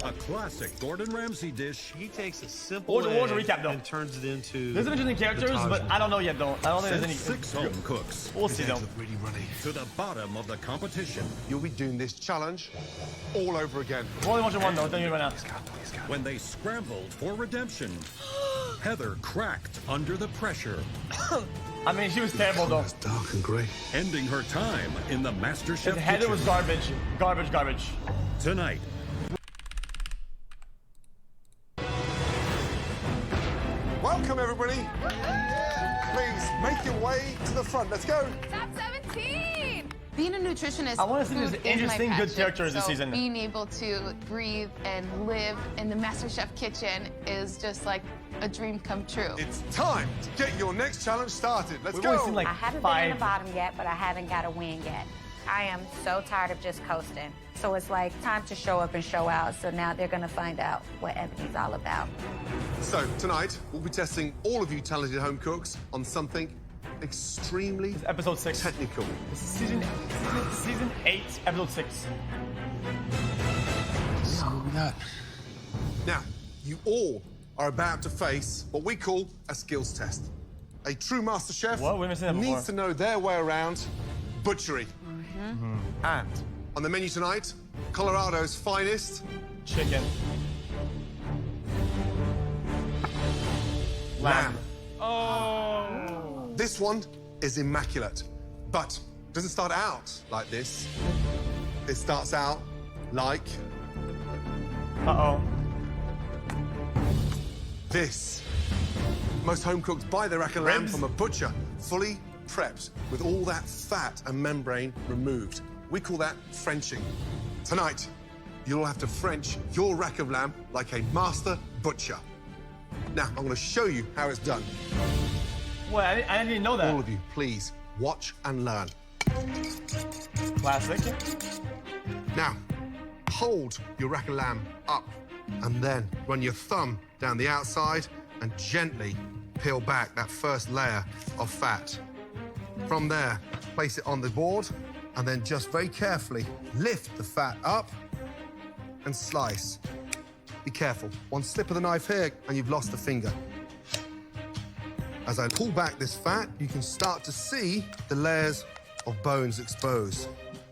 A classic Gordon Ramsay dish. He takes a simple What was the egg recap, though? and turns it into... There's some interesting characters, but I don't know yet, though. I don't think there's any... 6 home cooks We'll see, though. Really runny. to the bottom of the competition. You'll be doing this challenge all over again. We're only watching one, though. Don't you right now. When they scrambled for redemption, Heather cracked under the pressure, I mean, she was terrible, though. It's dark and grey. ending her time in the MasterChef Heather kitchen. was garbage. Garbage. Tonight, Welcome, everybody. Please make your way to the front. Let's go. Top 17! Being a nutritionist, I wanna see these food is my interesting, good passion. characters this So season. Being able to breathe and live in the MasterChef kitchen is just like a dream come true. It's time to get your next challenge started. Let's We've go. only seen, like, I haven't been in 5. the bottom yet, but I haven't got a win yet. I am so tired of just coasting. So it's like time to show up and show out. So now they're gonna find out what Ebony's all about. So tonight, we'll be testing all of you talented home cooks on something extremely Episode 6. technical. This is season 8, episode 6. Now, you all are about to face what we call a skills test. A true master chef What? We haven't seen that before. needs to know their way around butchery. And on the menu tonight, Colorado's finest Chicken. lamb. Oh. This one is immaculate, but it doesn't start out like this. It starts out like Uh-oh. this. Most home cooks buy their rack of lamb Ribs? from a butcher, fully prepped with all that fat and membrane removed. We call that Frenching. Tonight, you'll have to French your rack of lamb like a master butcher. Now, I'm going to show you how it's done. Wait, I didn't even know that. All of you, please watch and learn. Classic. Now, hold your rack of lamb up and then run your thumb down the outside and gently peel back that first layer of fat. From there, place it on the board and then just very carefully lift the fat up and slice. Be careful. One slip of the knife here and you've lost a finger. As I pull back this fat, you can start to see the layers of bones exposed.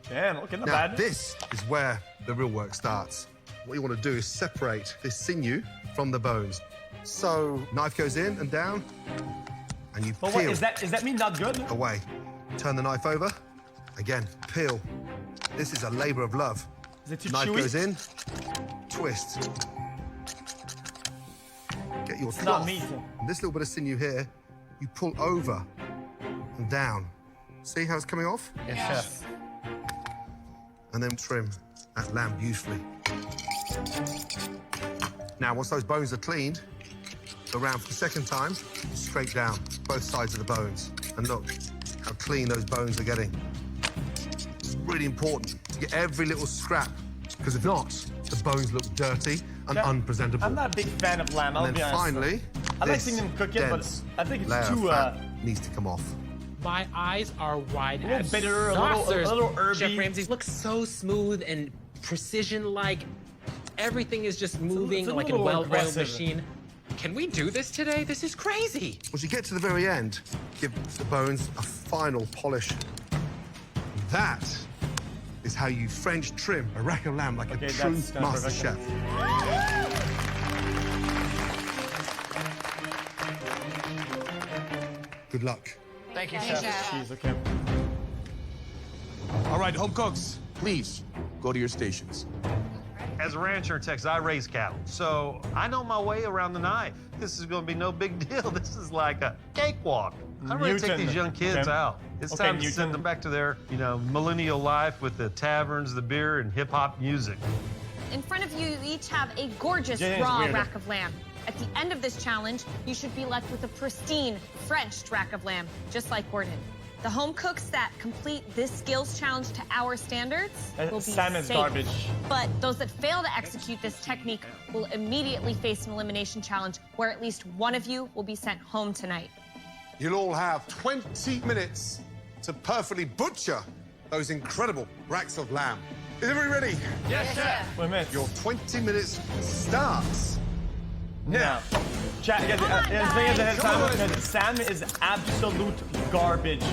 Damn, okay, not Now, bad. this is where the real work starts. What you want to do is separate this sinew from the bones. So, knife goes in and down, and you But peel what, is that mean not good? away. Turn the knife over, again, peel. This is a labor of love. Is it too Knife chewy? goes in, twist. Get your It's cloth. not meat. And this little bit of sinew here, you pull over and down. See how it's coming off? Yes, chef. And then trim that lamb beautifully. Now, once those bones are cleaned, go around for the second time, straight down, both sides of the bones. And look how clean those bones are getting. It's really important to get every little scrap, because if not, the bones look dirty and Yeah, unpresentable. I'm not a big fan of lamb, I'll And be then honest. finally, I like this seeing them cook it, but dense I think it's layer of too, fat needs to come off. My eyes are wide little as bitter, a little saucers. herby. Chef Ramsay looks so smooth and precision-like. Everything is just moving it's a like a little well-oiled aggressive. machine. Can we do this today? This is crazy. As you get to the very end, give the bones a final polish. That is how you French trim a rack of lamb like Okay, a true that's kinda master perfect. chef. Good luck. Thank you, chef. Jeez, okay. All right, home cooks, please go to your stations. As a rancher in Texas, I raise cattle, so I know my way around the knife. This is going to be no big deal. This is like a cakewalk. I'm ready to take Newton. these young kids Okay. out. It's Okay, time to Newton. send them back to their, millennial life with the taverns, the beer, and hip-hop music. In front of you, you each have a gorgeous Yeah, it's raw weird. rack of lamb. At the end of this challenge, you should be left with a pristine, Frenched rack of lamb, just like Gordon. The home cooks that complete this skills challenge to our standards will be Salmon's safe. garbage. But those that fail to execute this technique will immediately face an elimination challenge where at least one of you will be sent home tonight. You'll all have 20 minutes to perfectly butcher those incredible racks of lamb. Is everybody ready? Yes, chef. Wait a minute. Your 20 minutes starts. Now, chat, the thing is ahead of time, because Sam is absolute garbage.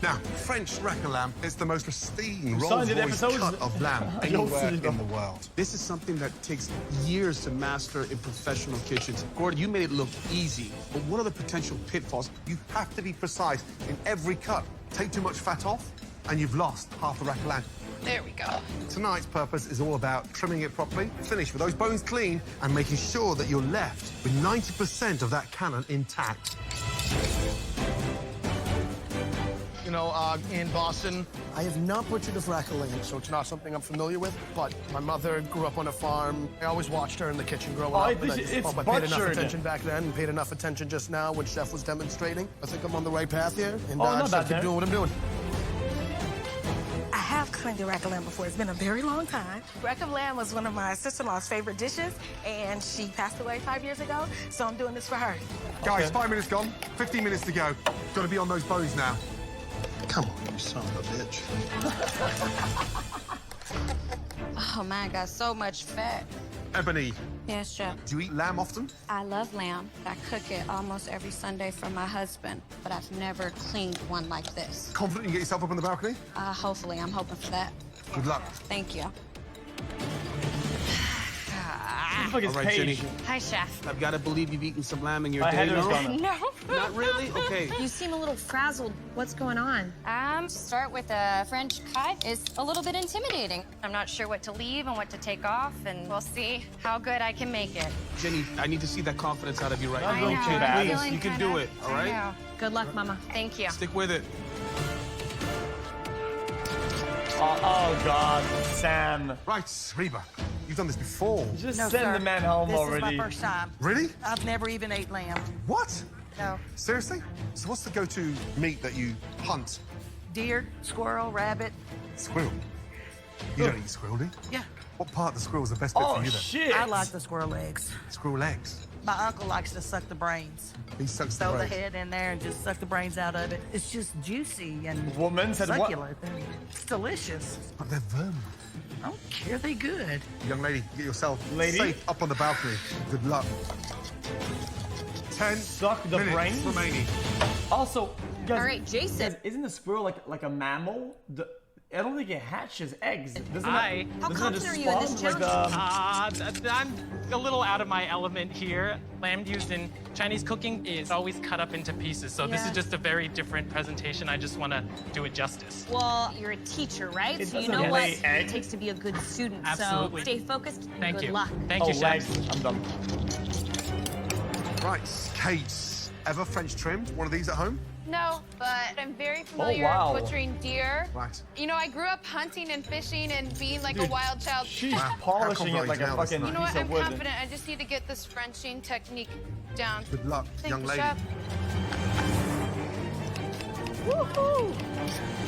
Now, French rack of lamb is the most pristine Son, did Rolls-Royce episodes- cut of lamb You'll anywhere see in them. the world. This is something that takes years to master in professional kitchens. Gordon, you made it look easy, but what are the potential pitfalls? You have to be precise in every cut. Take too much fat off, and you've lost half the rack of lamb. There we go. Tonight's purpose is all about trimming it properly, finish with those bones clean, and making sure that you're left with 90% of that cannon intact. You know, in Boston, I have not butchered a rack of lamb, so it's not something I'm familiar with. But my mother grew up on a farm. I always watched her in the kitchen growing up. And I it's paid enough butchered. attention back then and paid enough attention just now when Chef was demonstrating. I think I'm on the right path here, and Oh, I not just bad have to there. keep doing what I'm doing. I have cleaned a rack of lamb before. It's been a very long time. Rack of lamb was one of my sister-in-law's favorite dishes, and she passed away 5 years ago, so I'm doing this for her. Guys, 5 minutes gone, 15 minutes to go. Got to be on those bones now. Come on, you son of a bitch. Oh man, I got so much fat. Ebony, Yes, chef. do you eat lamb often? I love lamb. I cook it almost every Sunday for my husband, but I've never cleaned one like this. Confident you can get yourself up on the balcony? Hopefully, I'm hoping for that. Good luck. Thank you. What the fuck is All right, Paige? Jenny. Hi, chef. I've got to believe you've eaten some lamb in your My day, header's no? gone. No. Not really? Okay. You seem a little frazzled. What's going on? Start with a French cut is a little bit intimidating. I'm not sure what to leave and what to take off, and we'll see how good I can make it. Jenny, I need to see that confidence out of you right Not now. going too Okay, bad. please, Feeling you can kinda- do it, all I right? know. Good luck, Mama. Thank you. Stick with it. Oh, God, Sam. Right, Reba, you've done this before. Just No, send sir. the man home This already. is my first time. Really? I've never even ate lamb. What? No. Seriously? So what's the go-to meat that you hunt? Deer, squirrel, rabbit. Squirrel. You don't eat squirrel, do you? Yeah. What part of the squirrel is the best bit Oh, for you then? shit. I like the squirrel legs. Squirrel legs. My uncle likes to suck the brains. He sucks the Throw the brains. head in there and just suck the brains out of it. It's just juicy and Woman said what? succulent. It's delicious. But they're vermin. I don't care. They good. Young lady, get yourself Lady? safe up on the balcony. Good luck. 10 Suck the minutes brains? remaining. Also, guys, All right, Jason. guys, isn't a squirrel like a mammal? I don't think it hatches eggs. Doesn't Hi. it, How doesn't it confident just are you in this spawn? challenge? I'm a little out of my element here. Lamb used in Chinese cooking is always cut up into pieces, so this Yeah. is just a very different presentation. I just want to do it justice. Well, you're a teacher, right? It So you doesn't know what lay it egg. takes to be a good student. Absolutely. So stay focused. Thank Good you. luck. Thank Oh, you, chef. legs. I'm done. Right, Kate. Ever French trimmed one of these at home? No, but I'm very familiar wow. with butchering deer. Right. You know, I grew up hunting and fishing and being like a Dude, wild child. She's Wow. polishing How it like a confident fucking you You know what? piece I'm of wood. confident. I just need to get this Frenching technique down. Good luck, Thank young you, lady. chef. Woohoo!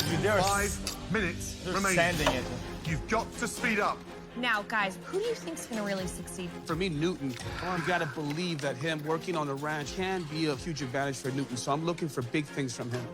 Dude, they're 5 minutes they're remaining. sanding it. You've got to speed up. Now, guys, who do you think's gonna really succeed? For me, Newton, you got to believe that him working on the ranch can be a huge advantage for Newton, so I'm looking for big things from him.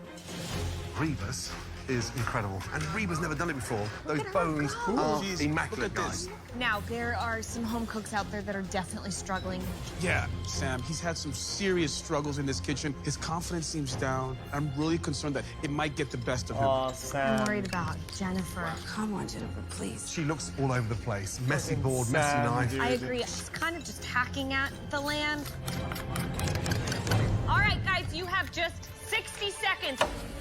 Reba's is incredible. And Reba's never done it before. Those at her bones go. are Jeez, immaculate, look at guys. this. Now, there are some home cooks out there that are definitely struggling. Yeah, Sam, he's had some serious struggles in this kitchen. His confidence seems down. I'm really concerned that it might get the best of him. Oh, Sam. I'm worried about Jennifer. Come on, Jennifer, please. She looks all over the place. Messy board, messy Sam, knife. dude. I agree. She's kind of just hacking at the lamb. All right, guys, you have just 60 seconds.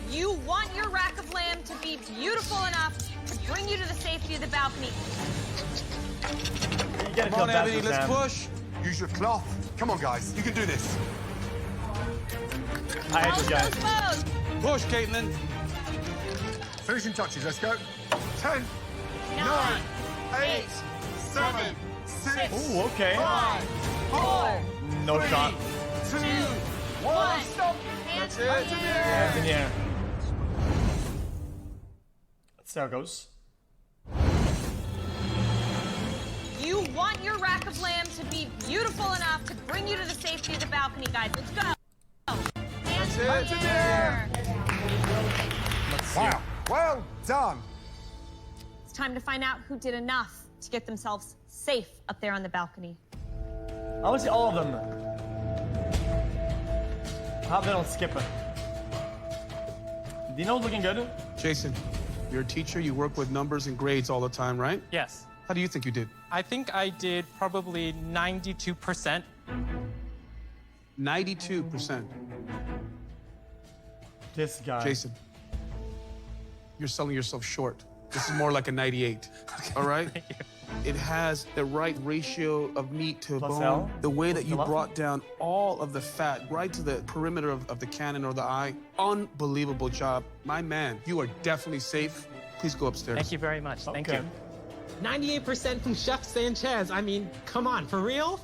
You want your rack of lamb to be beautiful enough to bring you to the safety of the balcony. You gotta Come on, kill Ebony, that, let's Sam. push. Use your cloth. Come on, guys. You can do this. I hate Close you guys. those bows. Push, Caitlin. Finishing touches. Let's go. 10, 9, 8, 7, 6, Ooh, okay. 5, 4, No shot. 2, 1. Stop. Hands it. in the air. Hands in the air. That's how it goes. You want your rack of lamb to be beautiful enough to bring you to the safety of the balcony, guys. Let's go. Hands in the air. Let's see. Wow. Well done. time to find out who did enough to get themselves safe up there on the balcony. I want to see all of them. I hope they don't skip it. Dino's looking good. Jason, you're a teacher. You work with numbers and grades all the time, right? Yes. How do you think you did? I think I did probably 92%. 92%. This guy. Jason, you're selling yourself short. This is more like a 98, all right? It has the right ratio of meat to Plus bone. L? The way that you Plus brought down all of the fat right to the perimeter of the cannon or the eye. Unbelievable job. My man, you are definitely safe. Please go upstairs. Thank you very much. Thank Okay. you. 98% from Chef Sanchez. I mean, come on, for real?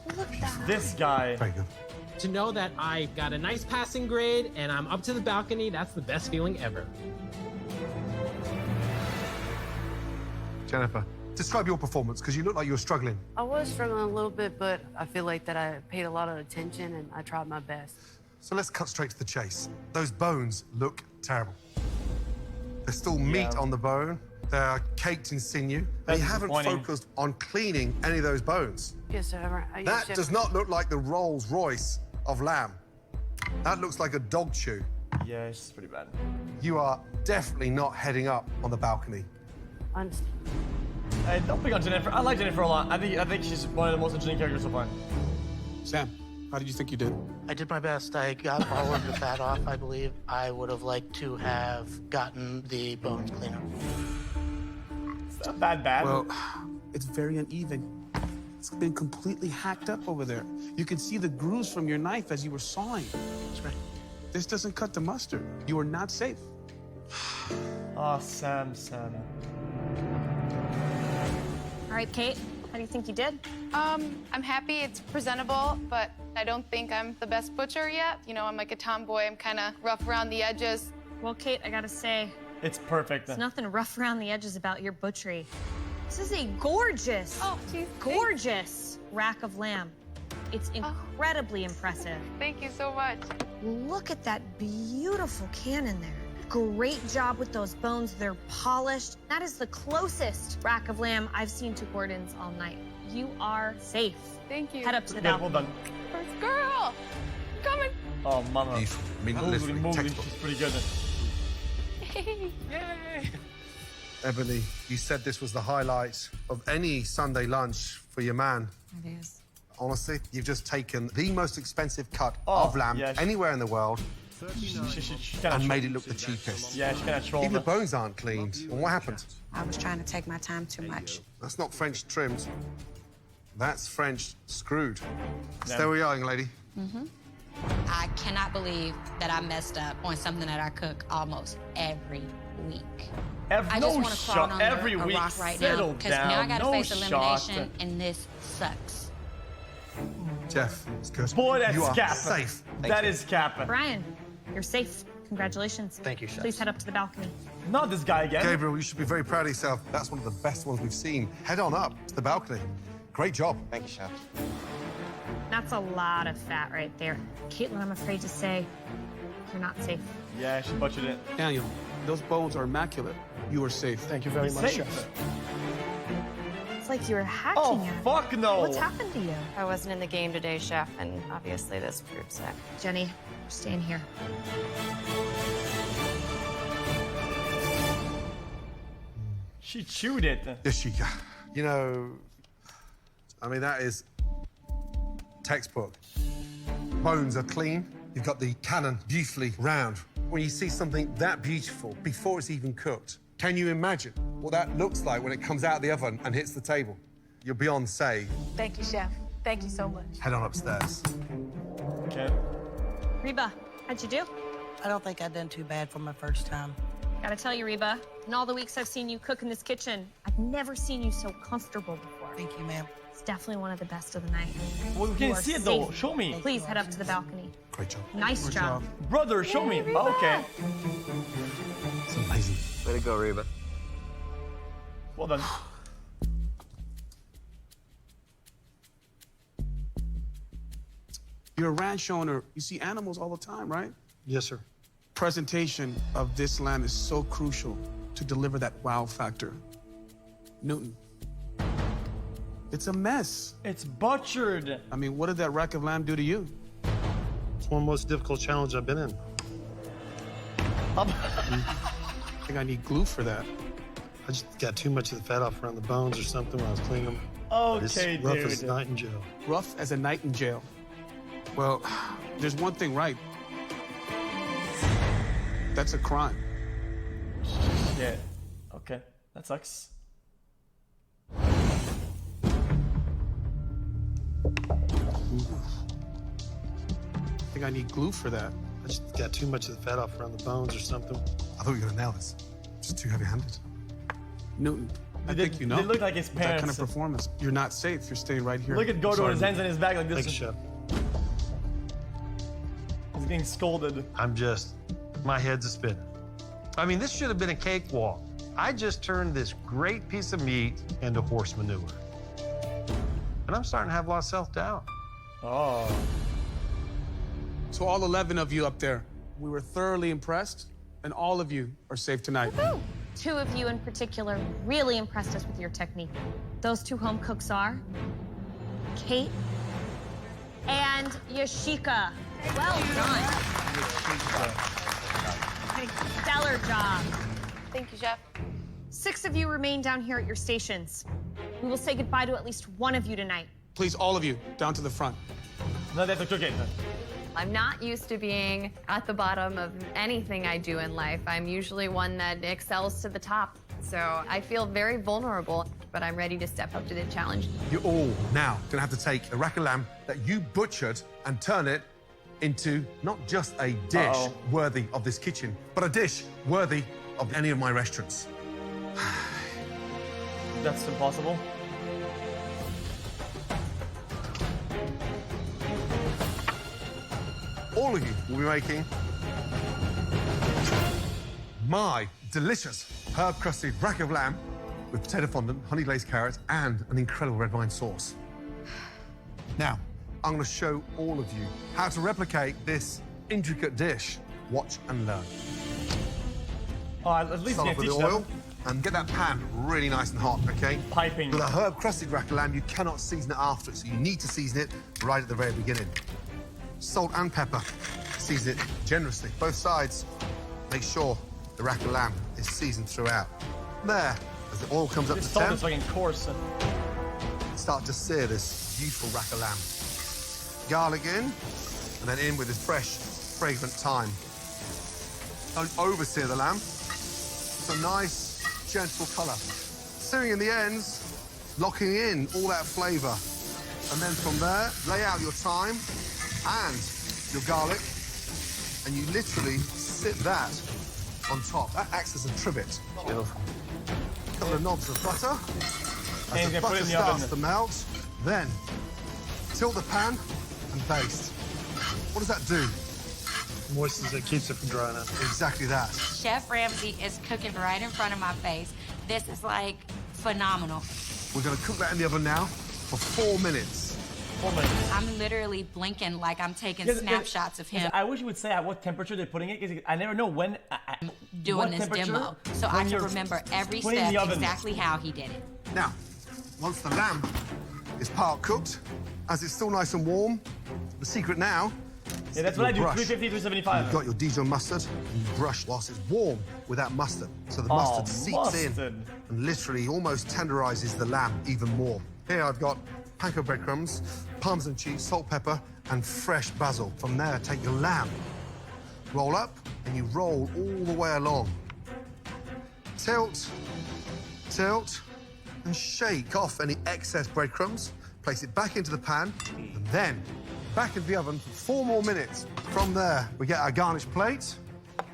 This guy. Very good. To know that I got a nice passing grade and I'm up to the balcony, that's the best feeling ever. Jennifer, describe your performance, because you look like you were struggling. I was struggling a little bit, but I feel like that I paid a lot of attention and I tried my best. So let's cut straight to the chase. Those bones look terrible. There's still meat on the bone. They're caked in sinew. They haven't focused on cleaning any of those bones. Yes, sir. That does not look like the Rolls Royce of lamb. That looks like a dog chew. Yeah, it's pretty bad. You are definitely not heading up on the balcony. I understand. Hey, don't pick on Jennifer. I like Jennifer a lot. I think she's one of the most interesting characters so far. Sam, how did you think you did? I did my best. I got all of the fat off, I believe. I would have liked to have gotten the bones cleaner. It's not bad. Well, it's very uneven. It's been completely hacked up over there. You can see the grooves from your knife as you were sawing. That's right. This doesn't cut the mustard. You are not safe. Oh, Sam. All right, Kate, how do you think you did? I'm happy it's presentable, but I don't think I'm the best butcher yet. You know, I'm like a tomboy. I'm kind of rough around the edges. Well, Kate, I gotta say, It's perfect. there's nothing rough around the edges about your butchery. This is a gorgeous, gorgeous rack of lamb. It's incredibly impressive. Thank you so much. Look at that beautiful cannon there. Great job with those bones. They're polished. That is the closest rack of lamb I've seen to Gordon's all night. You are safe. Thank you. Head up to the Yeah, balcony. well done. First girl. I'm coming. Oh, mama. I mean, literally, textbook. She's pretty good. Yay! Ebony, you said this was the highlight of any Sunday lunch for your man. It is. Honestly, you've just taken the most expensive cut of lamb anywhere in the world and made it look the cheapest. Yeah, she kind of trolled Even the us. bones aren't cleaned. And what happened? I was trying to take my time too much. That's not French trimmed. That's French screwed. Yeah. There we are, young lady. I cannot believe that I messed up on something that I cook almost every week. I just want to crawl under every a week. rock right Settle now because down. now I got to No face elimination, shot. and this sucks. Jeff, it's good. Boy, that's you are cap. safe. That is cap. Brian, you're safe. Congratulations. Thank you, Chef. Please head up to the balcony. Not this guy again. Gabriel, you should be very proud of yourself. That's one of the best ones we've seen. Head on up to the balcony. Great job. Thank you, Chef. That's a lot of fat right there. Caitlin, I'm afraid to say you're not safe. Yeah, she butchered it. Daniel, those bones are immaculate. You are safe. Thank you very much, Safe. Chef. It's like you were hacking Oh, at it. fuck no. What's happened to you? I wasn't in the game today, Chef, and obviously this proves that. Jenny, you're staying here. She chewed it. Yes, you got. You know, I mean, that is textbook. Bones are clean. You've got the cannon beautifully round. When you see something that beautiful before it's even cooked, can you imagine what that looks like when it comes out of the oven and hits the table? You're beyond say. Thank you, Chef. Thank you so much. Head on upstairs. Okay. Reba, how'd you do? I don't think I done too bad for my first time. Gotta tell you, Reba, in all the weeks I've seen you cook in this kitchen, I've never seen you so comfortable before. Thank you, ma'am. It's definitely one of the best of the night. Well, we You can't are see it though. safe. Show me. Please head up to the balcony. Great job. Nice job. Brother, show me. Reba. Okay. It's amazing. Way to go, Reba. Well done. You're a ranch owner. You see animals all the time, right? Yes, sir. Presentation of this lamb is so crucial to deliver that wow factor. Newton. It's a mess. It's butchered. I mean, what did that rack of lamb do to you? It's one of the most difficult challenges I've been in. I think I need glue for that. I just got too much of the fat off around the bones or something when I was cleaning them. Okay, it's rough as a night in jail. Rough as a night in jail. Well, there's one thing right. That's a crime. Yeah. Okay. That sucks. I think I need glue for that. I just got too much of the fat off around the bones or something. I thought you were gonna nail this. Just too heavy-handed. Newton, I think you know. They look like his That parents. kind of performance. You're not safe. You're staying right here. Look at Gordo with his hands in his bag like this. Thanks, Chef. He's getting scolded. My head's a spinning. I mean, this should have been a cakewalk. I just turned this great piece of meat into horse manure. And I'm starting to have a lot of self-doubt. Oh. So all 11 of you up there, we were thoroughly impressed, and all of you are safe tonight. Woo-hoo! 2 of you in particular really impressed us with your technique. Those 2 home cooks are Kate and Yashika. Well done. Stellar job. Thank you, Chef. 6 of you remain down here at your stations. We will say goodbye to at least one of you tonight. Please, all of you, down to the front. No, they have to cook it. I'm not used to being at the bottom of anything I do in life. I'm usually one that excels to the top. So I feel very vulnerable, but I'm ready to step up to the challenge. You're all now gonna have to take a rack of lamb that you butchered and turn it into not just a dish worthy of this kitchen, but a dish worthy of any of my restaurants. That's impossible. All of you will be making my delicious herb-crusted rack of lamb with potato fondant, honey glazed carrots, and an incredible red wine sauce. Now, I'm going to show all of you how to replicate this intricate dish. Watch and learn. At least Start off with the oil and get that pan really nice and hot, okay? Piping. With a herb-crusted rack of lamb, you cannot season it after it, so you need to season it right at the very beginning. Salt and pepper. Season it generously. Both sides. Make sure the rack of lamb is seasoned throughout. There, as the oil comes up to This salt temp, is fucking coarse. start to sear this beautiful rack of lamb. Garlic in, and then in with this fresh, fragrant thyme. Don't oversear the lamb. It's a nice, gentle colour. Searing in the ends, locking in all that flavour. And then from there, lay out your thyme and your garlic, and you literally sit that on top. That acts as a trivet. Beautiful. A couple of knobs of butter. And As the you put it butter in the starts oven. to melt, then tilt the pan and baste. What does that do? Moistens it, keeps it from drying out. Exactly that. Chef Ramsay is cooking right in front of my face. This is like phenomenal. We're going to cook that in the oven now for 4 minutes. 4 minutes. I'm literally blinking like I'm taking Yes, snapshots of him I wish you would say at what temperature they're putting it, because I never know when. doing what this temperature, demo. So I when can you're remember every putting it in step the oven. exactly how he did it. Now, once the lamb is part cooked, as it's still nice and warm, the secret now Yeah, that's what I do, brush. 350, 375. You've got your Dijon mustard, and you brush whilst it's warm with that mustard. So the mustard seeps in and literally almost tenderizes the lamb even more. Here I've got panko breadcrumbs, parmesan cheese, salt, pepper, and fresh basil. From there, take your lamb, roll up, and you roll all the way along. Tilt, tilt, and shake off any excess breadcrumbs. Place it back into the pan, and then back into the oven for 4 more minutes. From there, we get our garnish plate.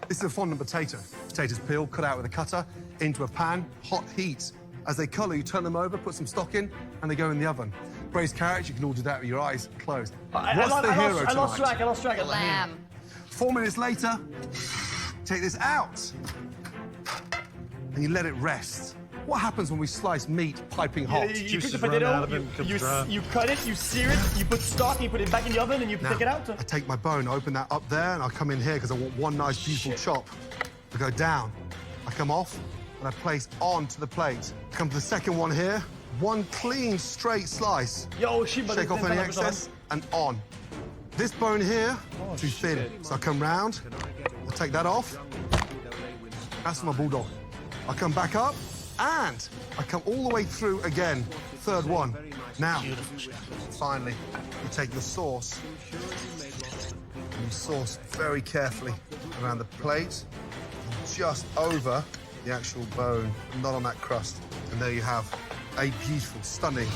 This is a fondant potato. Potatoes peeled, cut out with a cutter, into a pan, hot heat. As they colour, you turn them over, put some stock in, and they go in the oven. Braised carrots, you can all do that with your eyes closed. I What's lost- the I hero lost- I lost tonight? track, I lost track. Lamb. 4 minutes later, take this out, and you let it rest. What happens when we slice meat piping hot? You cook the potato, you cut it, you sear it, you put stock, you put it back in the oven, and you Now, take it out. I take my bone, I open that up there, and I come in here because I want one nice, beautiful chop to go down. I come off, and I place onto the plate. Come to the second one here. One clean, straight slice. Yo, shake off any excess and on. This bone here, too thin. So I come round, I take that off. That's my bulldog. I come back up, and I come all the way through again. Third one. Now, finally, you take your sauce, and you sauce very carefully around the plate, just over the actual bone, not on that crust. And there you have a beautiful, stunning,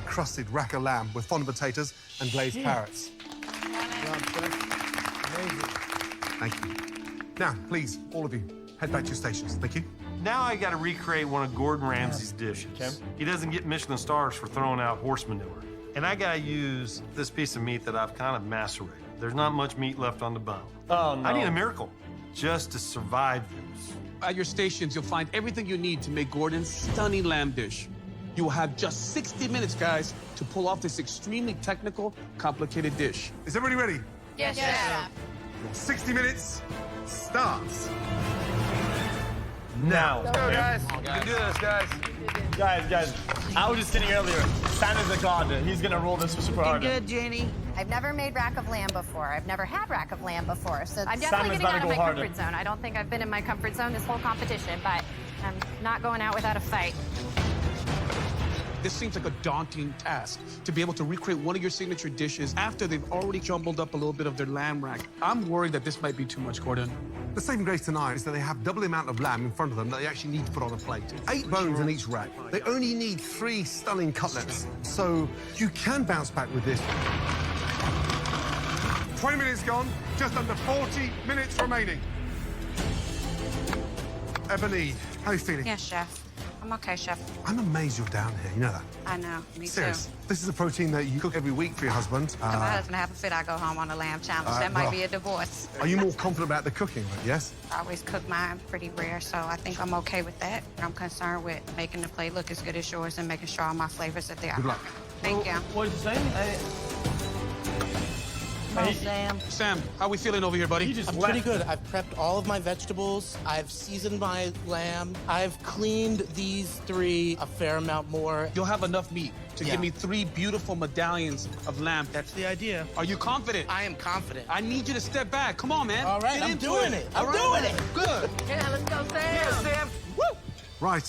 crusted rack of lamb with fondant potatoes and glazed carrots. Thank you. Now, please, all of you, head back to your stations. Thank you. Now I got to recreate one of Gordon Ramsay's dishes. Okay. He doesn't get Michelin stars for throwing out horse manure. And I got to use this piece of meat that I've kind of macerated. There's not much meat left on the bone. Oh, no. I need a miracle just to survive this. At your stations, you'll find everything you need to make Gordon's stunning lamb dish. You will have just 60 minutes, guys, to pull off this extremely technical, complicated dish. Is everybody ready? Yes, chef. Your 60 minutes starts now. Let's go, guys. You can do this, guys. Guys, I was just kidding earlier. Sam is a god. He's gonna roll this super hard. Good, Jenny. I've never made rack of lamb before. I've never had rack of lamb before, so I'm Sam definitely has getting gotta out of go my harder. comfort zone. I don't think I've been in my comfort zone this whole competition, but I'm not going out without a fight. This seems like a daunting task, to be able to recreate one of your signature dishes after they've already jumbled up a little bit of their lamb rack. I'm worried that this might be too much, Gordon. The saving grace tonight is that they have double the amount of lamb in front of them that they actually need to put on a plate. 8 bones in each rack. They only need 3 stunning cutlets. So you can bounce back with this. 20 minutes gone, just under 40 minutes remaining. Ebony, how are you feeling? Yes, chef. I'm okay, chef. I'm amazed you're down here, you know that? I know, me Serious. too. This is a protein that you cook every week for your husband. If my husband have a fit, I go home on a lamb challenge. That might well, be a divorce. Are you more confident about the cooking, right? Yes? I always cook mine pretty rare, so I think I'm okay with that. I'm concerned with making the plate look as good as yours and making sure all my flavors are there. Good luck. Thank you. What did you say? Come on, Sam. Sam, how we feeling over here, buddy? just I'm left. pretty good. I've prepped all of my vegetables. I've seasoned my lamb. I've cleaned these 3 a fair amount more. You'll have enough meat to give me 3 beautiful medallions of lamb. That's the idea. Are you confident? I am confident. I need you to step back. Come on, man. All right, Get I'm into doing it. I'm doing it. Good. Yeah, let's go, Sam. Yeah, Sam. Woo! Right.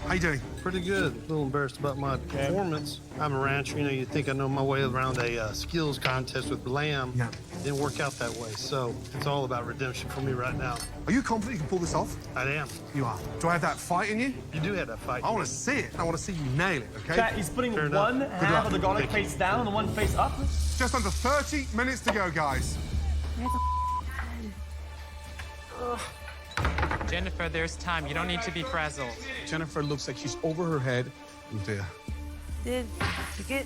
How you doing? Pretty good. A little embarrassed about my performance. I'm a rancher. You know, you think I know my way around a skills contest with lamb. Yeah. Didn't work out that way. So it's all about redemption for me right now. Are you confident you can pull this off? I am. You are. Do I have that fight in you? You do have that fight. I want to see it. I want to see you nail it, okay? Chat, he's putting Fair enough. one half of the garlic face down and one face up. Just under 30 minutes to go, guys. Jennifer, there's time. You don't need to be frazzled. Jennifer looks like she's over her head. Oh, dear. Did you get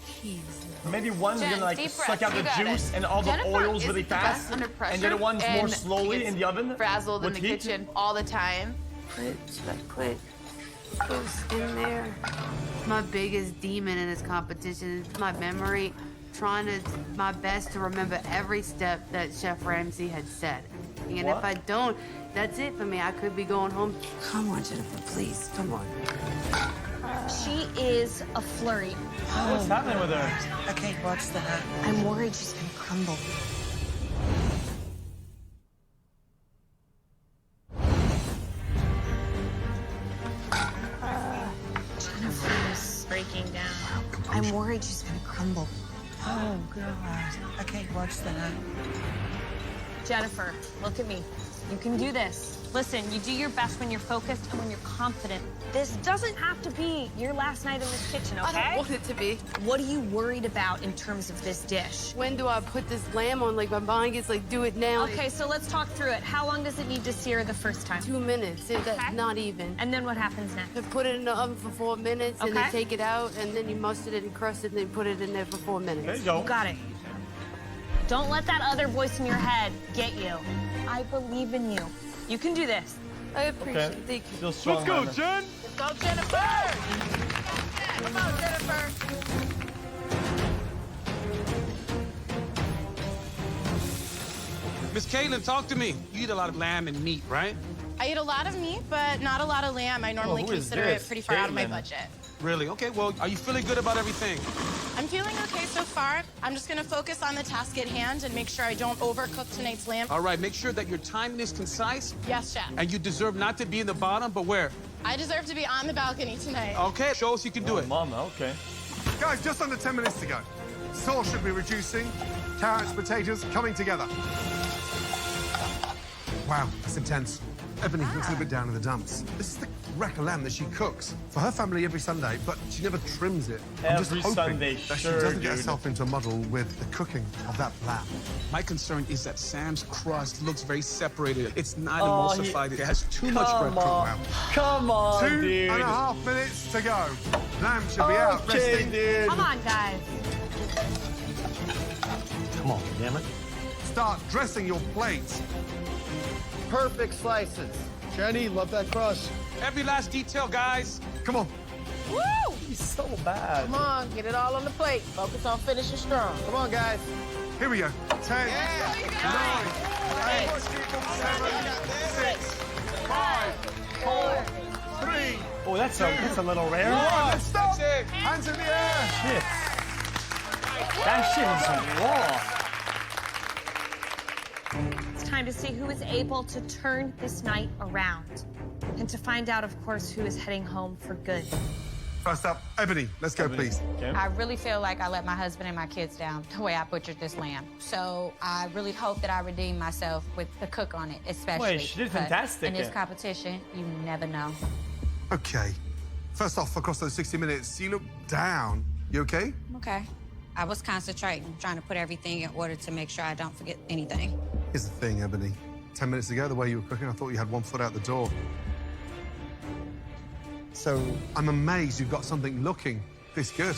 keys? Maybe one's Jen, gonna like deep suck breath, out you the got juice it. and all the Jennifer oils is really the best fast, under pressure, and the other one's more and slowly gets in the oven. frazzled in with the heat. kitchen all the time. Quit. Goes in there. My biggest demon in this competition is my memory. Trying to my best to remember every step that Chef Ramsay had said. And What? if I don't, that's it for me. I could be going home. Come on, Jennifer, please. Come on. She is a flurry. What's happening with her? I can't watch that. I'm worried she's gonna crumble. Jennifer's breaking down. I'm worried she's gonna crumble. Oh, God. I can't watch that. Jennifer, look at me. You can do this. Listen, you do your best when you're focused and when you're confident. This doesn't have to be your last night in this kitchen, okay? I don't want it to be. What are you worried about in terms of this dish? When do I put this lamb on? Like, my mind gets like, do it now. Okay, so let's talk through it. How long does it need to sear the first time? 2 minutes. That's not even. And then what happens next? You put it in the oven for 4 minutes, and then Okay. take it out, and then you mustard it and crust it, and then put it in there for 4 minutes. There you go. You got it. Don't let that other voice in your head get you. I believe in you. You can do this. I appreciate it. Thank you. Feel strong. Let's go, Mama. Jen. Let's go, Jennifer! Come on, Jennifer. Miss Caitlin, talk to me. You eat a lot of lamb and meat, right? I eat a lot of meat, but not a lot of lamb. I normally who is consider it this? pretty far out of my Caitlin. budget. Really? Okay, well, are you feeling good about everything? I'm feeling okay so far. I'm just gonna focus on the task at hand and make sure I don't overcook tonight's lamb. All right, make sure that your timing is concise. Yes, chef. And you deserve not to be in the bottom, but where? I deserve to be on the balcony tonight. Okay, show us you can do it. Mama, okay. Guys, just under 10 minutes to go. Sauce should be reducing. Carrots, potatoes coming together. Wow, that's intense. Ebony looks a little bit down in the dumps. This is the rack of lamb that she cooks for her family every Sunday, but she never trims it. I'm just Every hoping Sunday, that she sure, doesn't get dude. herself into a muddle with the cooking of that lamb. My concern is that Sam's crust looks very separated. It's not Oh, emulsified. It has too much bread. Come on, dude. 2.5 minutes to go. Lamb should be out Okay, resting. dude. Come on, guys. Come on, damn it. Start dressing your plates. Perfect slices. Jenny, love that crust. Every last detail, guys. Come on. Woo! He's so bad. Come on, get it all on the plate. Focus on finishing strong. Come on, guys. Here we go. 10, 9, 8, 7, 6, 5, 4, 3. Oh, that's a little rare. Let's stop. Hands in the air. Shit. That shit is raw. It's time to see who is able to turn this night around. And to find out, of course, who is heading home for good. First up, Ebony. Let's go, please. Okay. I really feel like I let my husband and my kids down the way I butchered this lamb. So I really hope that I redeem myself with the cook on it, especially. Wait, she did But fantastic. in this competition, you never know. Okay. First off, across those 60 minutes, you look down. You okay? Okay. I was concentrating, trying to put everything in order to make sure I don't forget anything. Here's the thing, Ebony. 10 minutes ago, the way you were cooking, I thought you had 1 foot out the door. So I'm amazed you've got something looking this good.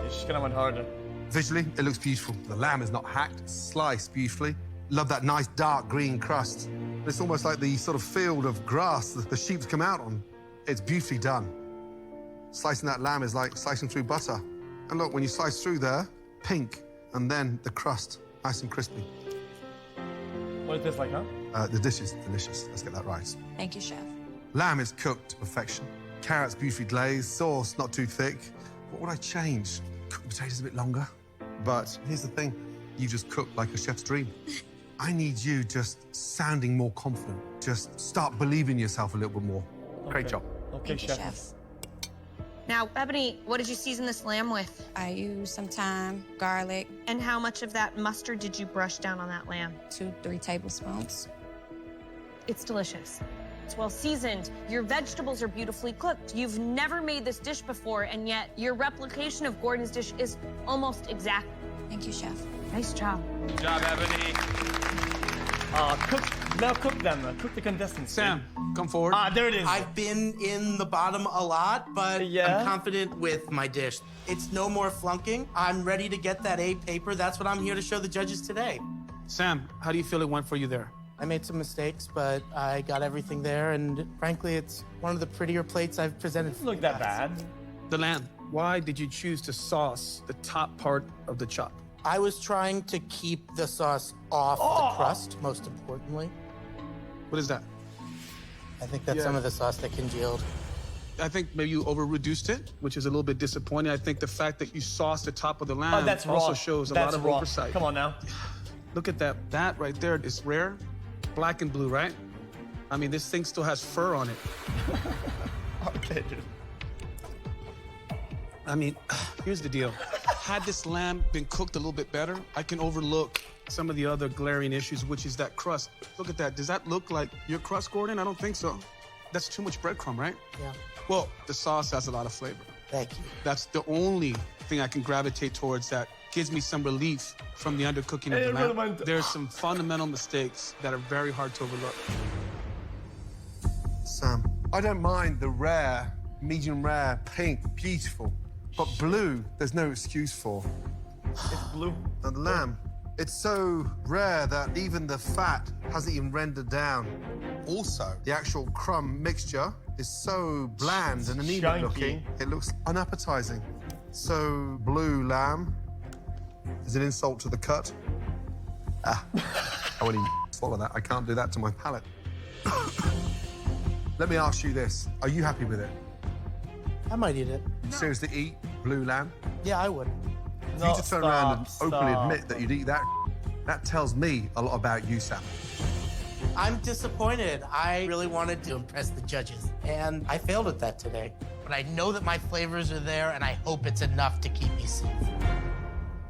She's gonna went harder. Visually, it looks beautiful. The lamb is not hacked, sliced beautifully. Love that nice dark green crust. It's almost like the sort of field of grass that the sheep's come out on. It's beautifully done. Slicing that lamb is like slicing through butter. And look, when you slice through there, pink, and then the crust, nice and crispy. What is this like, huh? The dish is delicious. Let's get that right. Thank you, chef. Lamb is cooked to perfection. Carrots beautifully glazed, sauce not too thick. What would I change? Cook the potatoes a bit longer. But here's the thing, you just cook like a chef's dream. I need you just sounding more confident. Just start believing in yourself a little bit more. Great job. Okay, Thank you, chef. Now, Ebony, what did you season this lamb with? I used some thyme, garlic, And how much of that mustard did you brush down on that lamb? 2-3 tablespoons. It's delicious. It's well seasoned. Your vegetables are beautifully cooked. You've never made this dish before, and yet your replication of Gordon's dish is almost exact. Thank you, chef. Nice job. Good job, Ebony. Cook them. Cook the contestants. Sam, come forward. There it is. I've been in the bottom a lot, but Yeah? I'm confident with my dish. It's no more flunking. I'm ready to get that A paper. That's what I'm here to show the judges today. Sam, how do you feel it went for you there? I made some mistakes, but I got everything there, and frankly, it's one of the prettier plates I've presented. Doesn't look that bad. The lamb. Why did you choose to sauce the top part of the chop? I was trying to keep the sauce off the crust, most importantly. What is that? I think that's some of the sauce that congealed. I think maybe you over-reduced it, which is a little bit disappointing. I think the fact that you sauced the top of the lamb That's also raw. shows a That's lot of raw. oversight. Come on now. Look at that. That right there is rare. Black and blue, right? I mean, this thing still has fur on it. Okay, dude. I mean, here's the deal. Had this lamb been cooked a little bit better, I can overlook some of the other glaring issues, which is that crust. Look at that. Does that look like your crust, Gordon? I don't think so. That's too much breadcrumb, right? Yeah. Well, the sauce has a lot of flavor. Thank you. That's the only thing I can gravitate towards that gives me some relief from the undercooking of the lamb. There's some fundamental mistakes that are very hard to overlook. Sam, I don't mind the rare, medium rare, pink, beautiful. But blue, there's no excuse for. It's blue. And the lamb, it's so rare that even the fat hasn't even rendered down. Also, the actual crumb mixture is so bland and anemic Chunky. looking, it looks unappetizing. So, blue lamb is an insult to the cut. I won't even swallow that. I can't do that to my palate. Let me ask you this. Are you happy with it? I might eat it. You seriously eat blue lamb? Yeah, I would. If you just turn around and openly admit that you'd eat that, that tells me a lot about you, Sam. I'm disappointed. I really wanted to impress the judges, and I failed at that today. But I know that my flavors are there, and I hope it's enough to keep me safe.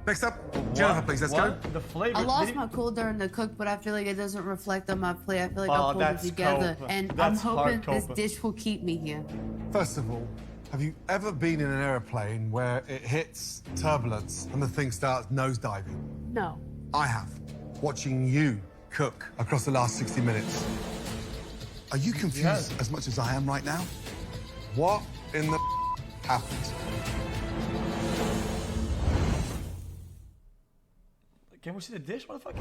Next up, Jennifer, please, let's go. The flavor. I lost my cool during the cook, but I feel like it doesn't reflect on my plate. I feel like I pulled it together, and I'm hoping this dish will keep me here. First of all, have you ever been in an airplane where it hits turbulence and the thing starts nosediving? No. I have, watching you cook across the last 60 minutes. Are you confused as much as I am right now? What in the happened? Can we see the dish, motherfucker?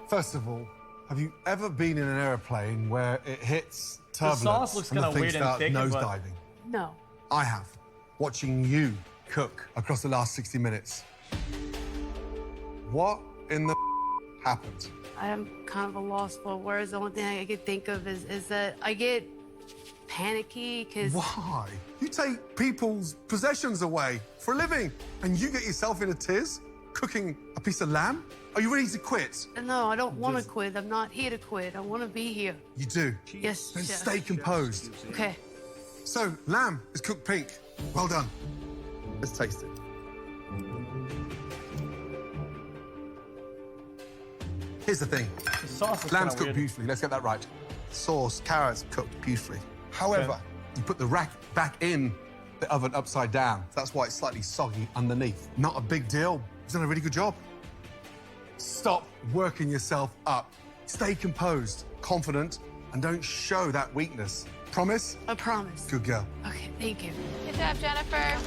First of all, have you ever been in an airplane where it hits turbulence sauce looks and the kinda thing weird and starts thick, but- nosediving? No. I have, watching you cook across the last 60 minutes. What in the happened? I am kind of a loss for words. The only thing I can think of is that I get panicky because... Why? You take people's possessions away for a living, and you get yourself in a tiz cooking a piece of lamb? Are you ready to quit? No, I don't want to quit. I'm not here to quit. I want to be here. You do? Yes, Then Chef. stay composed. Okay. So, lamb is cooked pink. Well done. Let's taste it. Here's the thing. The sauce is Lamb's kinda cooked weird. beautifully. Let's get that right. Sauce, carrots cooked beautifully. However, you put the rack back in the oven upside down. That's why it's slightly soggy underneath. Not a big deal. You've done a really good job. Stop working yourself up. Stay composed, confident, and don't show that weakness. Promise? I promise. Good girl. Okay, thank you. Good job, Jennifer.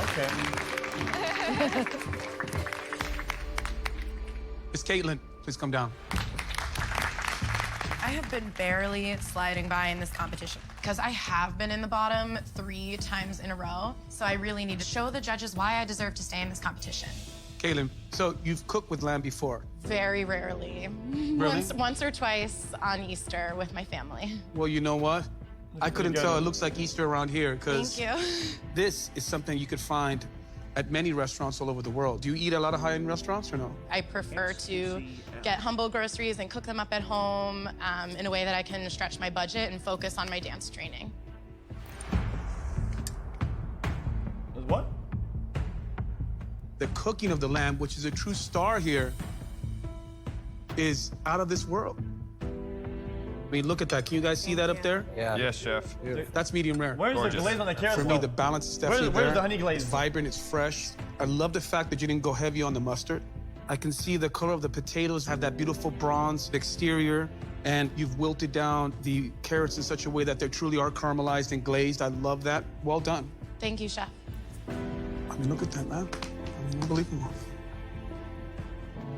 Okay. Miss Caitlin, please come down. I have been barely sliding by in this competition because I have been in the bottom 3 times in a row. So I really need to show the judges why I deserve to stay in this competition. Caitlin, so you've cooked with lamb before? Very rarely. Really? Once or twice on Easter with my family. Well, you know what? I couldn't good. tell. It looks like Easter around here because Thank you. this is something you could find at many restaurants all over the world. Do you eat a lot of high-end restaurants or no? I prefer to get humble groceries and cook them up at home in a way that I can stretch my budget and focus on my dance training. What? The cooking of the lamb, which is a true star here, is out of this world. I mean, look at that. Can you guys see that up there? Yeah. Yes, chef. That's medium rare. Where's the glaze on the carrots? For me, the balance is definitely Where's there. the honey glaze? It's vibrant, it's fresh. I love the fact that you didn't go heavy on the mustard. I can see the color of the potatoes have that beautiful bronze exterior, and you've wilted down the carrots in such a way that they truly are caramelized and glazed. I love that. Well done. Thank you, Chef. I mean, look at that, man. I mean, unbelievable.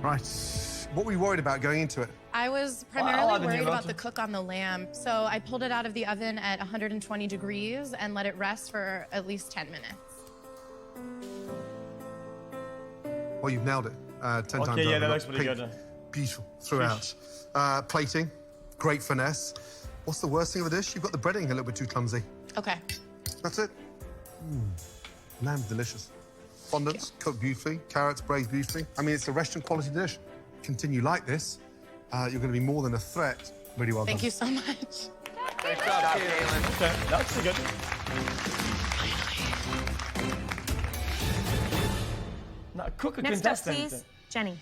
Right. What were you worried about going into it? I was primarily worried about the cook on the lamb, so I pulled it out of the oven at 120 degrees and let it rest for at least 10 minutes. Well, you've nailed it. 10 times Okay, yeah, over. that looks pretty Pink, good. Beautiful throughout. Plating, great finesse. What's the worst thing of the dish? You've got the breading a little bit too clumsy. Okay. That's it. Lamb's delicious. Fondants, cooked beautifully. Carrots, braised beautifully. I mean, it's a restaurant quality dish. Continue like this, you're going to be more than a threat. Really well done. Thank you so much. Great job, Caitlin. Okay, that's pretty good. Now, cook a Next up, contestant. please, Jenny.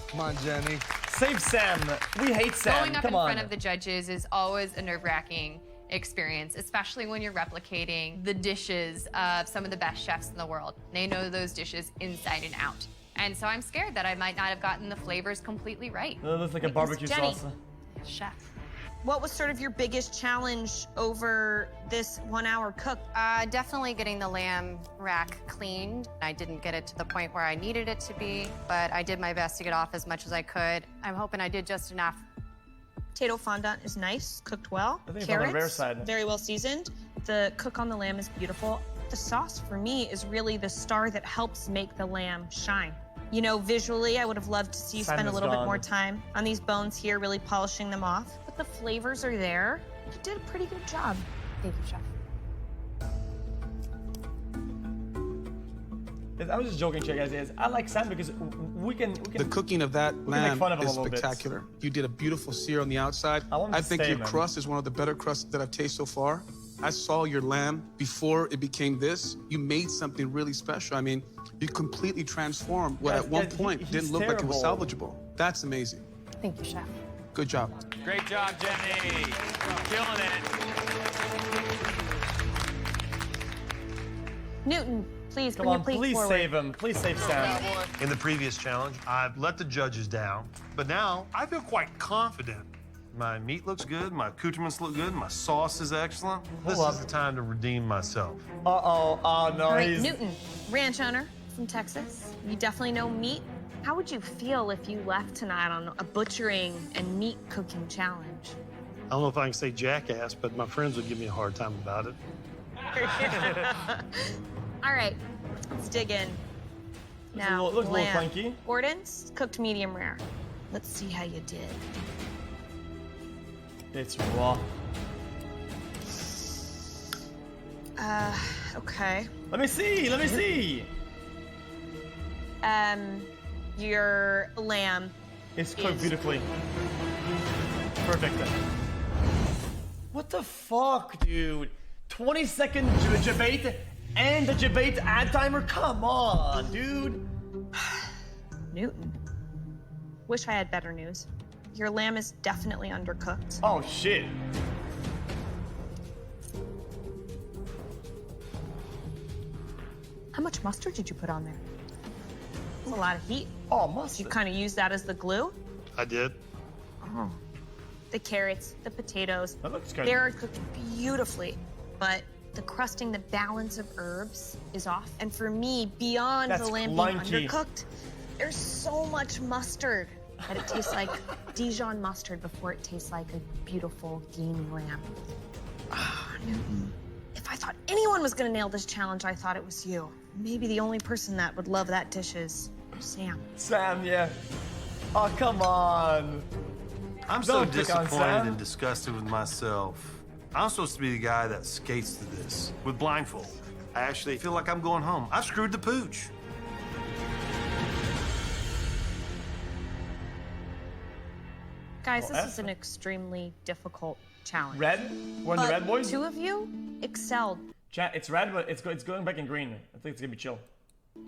Come on, Jenny. Save Sam. We hate Sam. Going up Come in on. front of the judges is always a nerve-wracking experience, especially when you're replicating the dishes of some of the best chefs in the world. They know those dishes inside and out. And so I'm scared that I might not have gotten the flavors completely right. That looks like a barbecue Jenny. sauce. Chef. What was sort of your biggest challenge over this 1-hour cook? Definitely getting the lamb rack cleaned. I didn't get it to the point where I needed it to be, but I did my best to get off as much as I could. I'm hoping I did just enough. Potato fondant is nice, cooked well. I think it's on the rare Carrots, side. very well seasoned. The cook on the lamb is beautiful. The sauce, for me, is really the star that helps make the lamb shine. You know, visually, I would have loved to see you Sam spend a is little bit gone. more time on these bones here, really polishing them off. But the flavors are there. You did a pretty good job. Thank you, Chef. I was just joking, guys. I like Sam because we can The cooking of that make lamb fun of him a is little bit. spectacular. You did a beautiful sear on the outside. I want him to think stay, your man. crust is one of the better crusts that I've tasted so far. I saw your lamb before it became this. You made something really special. I mean, you completely transformed what Guys, at one guys, point he's didn't look like it was terrible. salvageable. That's amazing. Thank you, Chef. Good job. Great job, Jenny. Killing it. Newton, please Come bring on, your plate please forward. save him. Please save Sam. In the previous challenge, I've let the judges down, but now I feel quite confident. My meat looks good, my accoutrements look good, my sauce is excellent. This is the time to redeem myself. Uh-oh. Oh, no. All right, he's... Newton, ranch owner from Texas. You definitely know meat. How would you feel if you left tonight on a butchering and meat cooking challenge? I don't know if I can say jackass, but my friends would give me a hard time about it. All right, let's dig in. Now, looks a little lamb. funky. Gordon's cooked medium rare. Let's see how you did. It's raw. Okay. Let me see. Let me see. Your lamb. It's cooked beautifully. Perfect. What the fuck, dude? 20-second debate and the debate ad timer? Come on, dude. Newton. Wish I had better news. Your lamb is definitely undercooked. Oh, shit. How much mustard did you put on there? That's a lot of heat. Oh, mustard. You kind of use that as the glue? I did. Oh. The carrots, the potatoes. That looks good. They're cooked beautifully, but the crusting, the balance of herbs is off. And for me, beyond That's the lamb clunky. being undercooked, there's so much mustard that it tastes like Dijon mustard before it tastes like a beautiful gamey lamb. Ah, Newton. If I thought anyone was gonna nail this challenge, I thought it was you. Maybe the only person that would love that dish is Sam. Sam, yeah. Oh, come on. I'm so Don't pick on disappointed Sam. and disgusted with myself. I'm supposed to be the guy that skates to this with blindfold. I actually feel like I'm going home. I screwed the pooch. Guys, Well, this is an extremely difficult challenge. Red? We're in the red, boys? Two of you excelled Chat, it's red, but it's going back in green. I think it's gonna be chill.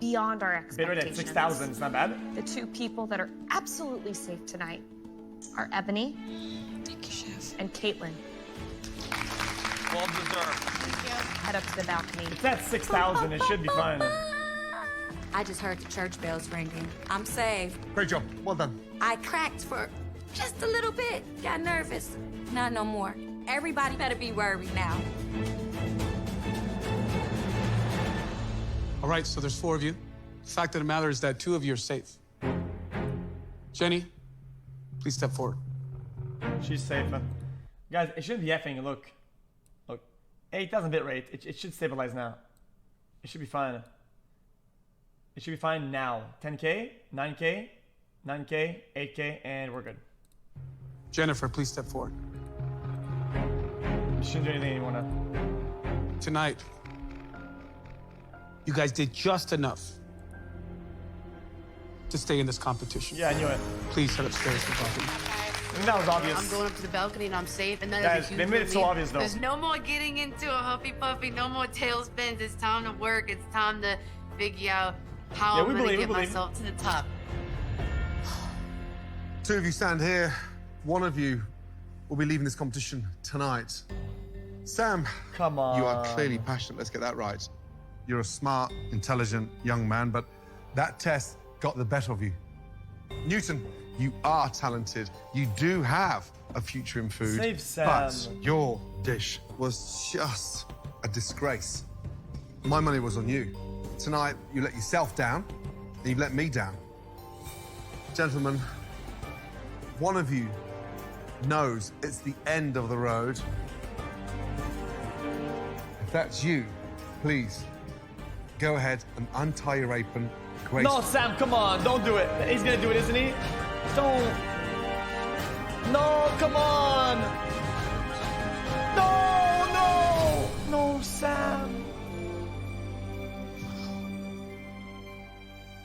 beyond our Bit rate expectations. at 6,000. It's not bad. The two people that are absolutely safe tonight are Ebony and Caitlin. Well deserved. Head up to the balcony. It's at 6,000. It should be fine. I just heard the church bells ringing. I'm safe. Great job. Well done. I cracked for just a little bit. Got nervous. Not no more. Everybody better be worried now. All right, so there's 4 of you. The fact of the matter is that 2 of you are safe. Jenny, please step forward. She's safe. Guys, it shouldn't be effing. Look. 8,000 bit rate. It should stabilize now. It should be fine. It should be fine now. 10K, 9K, 9K, 8K, and we're good. Jennifer, please step forward. You shouldn't do anything anymore now. Tonight, you guys did just enough to stay in this competition. Yeah, I knew it. Please head upstairs to the balcony. That was obvious. I'm going up to the balcony and I'm safe. And that Guys, is a huge they made it so relief. obvious, though. There's no more getting into a huffy puffy, no more tailspins. It's time to work. It's time to figure out how Yeah, I'm we going to believe, get we believe. myself to the top. 2 of you stand here. 1 of you will be leaving this competition tonight. Sam, come on. You are clearly passionate. Let's get that right. You're a smart, intelligent young man, but that test got the better of you. Newton, you are talented. You do have a future in food. Save Sam. But your dish was just a disgrace. My money was on you. Tonight, you let yourself down, and you let me down. Gentlemen, 1 of you knows it's the end of the road. If that's you, please go ahead and untie your apron Great. No, Sam, come on. Don't do it. He's gonna do it, isn't he? Don't. No, come on. No, Sam.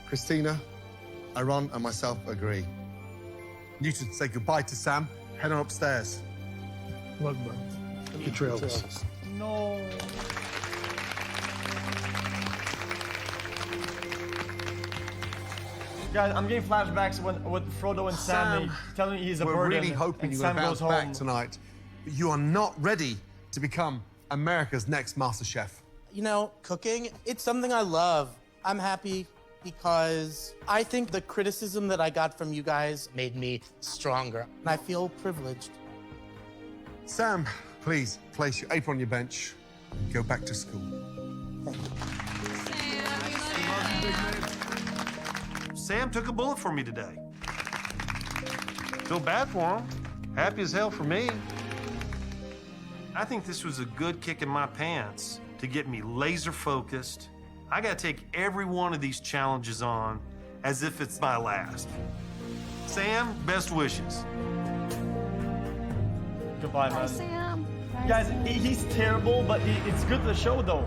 Christina, Aaron, and myself agree. You should say goodbye to Sam. Head on upstairs. Look, bro. The trails. No. Guys, I'm getting flashbacks with Frodo and Sam telling me he's a we're burden. really hoping and you're Sam going to goes bounce back home. tonight, but you are not ready to become America's next MasterChef. You know, cooking, it's something I love. I'm happy because I think the criticism that I got from you guys made me stronger, and I feel privileged. Sam, please place your apron on your bench and go back to school. Sam took a bullet for me today. Feel bad for him. Happy as hell for me. I think this was a good kick in my pants to get me laser focused. I gotta take every one of these challenges on as if it's my last. Sam, best wishes. Goodbye, man. Sam. Guys, he's terrible, but it's good for the show, though.